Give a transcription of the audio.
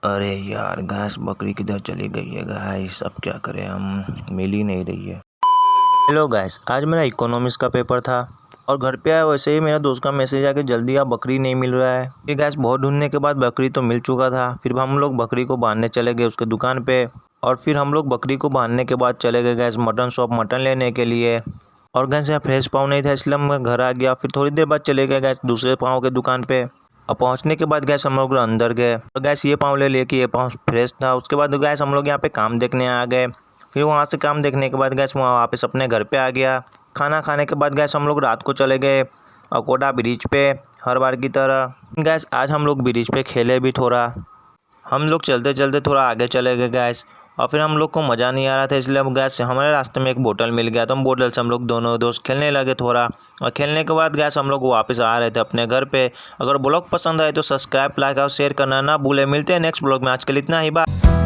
अरे यार घास बकरी किधर चली गई है गाइस। अब क्या करें, हम मिल ही नहीं रही है। हेलो गाइस, आज मेरा इकोनॉमिक्स का पेपर था और घर पे आया वैसे ही मेरा दोस्त का मैसेज आ कि जल्दी आ, बकरी नहीं मिल रहा है। फिर गैस बहुत ढूंढने के बाद बकरी तो मिल चुका था। फिर हम लोग बकरी को बांधने चले गए उसके दुकान पे। और फिर हम लोग बकरी को बांधने के बाद चले गए गैस मटन शॉप मटन लेने के लिए। और गैस यहाँ फ्रेश पाव नहीं था इसलिए मैं घर आ गया। फिर थोड़ी देर बाद चले गए गैस दूसरे पाव के दुकान पे। और पहुंचने के बाद गैस हम लोग अंदर गए और गैस ये पाव ले लिए कि ये पाव फ्रेश था। उसके बाद गैस हम लोग यहाँ पे काम देखने आ गए। फिर वहाँ से काम देखने के बाद गैस वहाँ वापस अपने घर पे आ गया। खाना खाने के बाद गैस हम लोग रात को चले गए अकोटा ब्रिज पे हर बार की तरह। गैस आज हम लोग ब्रिज पे खेले भी थोड़ा। हम लोग चलते चलते थोड़ा आगे चले गए गैस। और फिर हम लोग को मज़ा नहीं आ रहा था इसलिए हम गैस हमारे रास्ते में एक बोतल मिल गया तो हम बोतल से हम लोग दोनों दोस्त खेलने लगे थोड़ा। और खेलने के बाद गैस हम लोग वापस आ रहे थे अपने घर पे। अगर ब्लॉग पसंद आए तो सब्सक्राइब लाइक और शेयर करना ना भूले। मिलते हैं नेक्स्ट ब्लॉग में, आज के लिए इतना ही, बाय।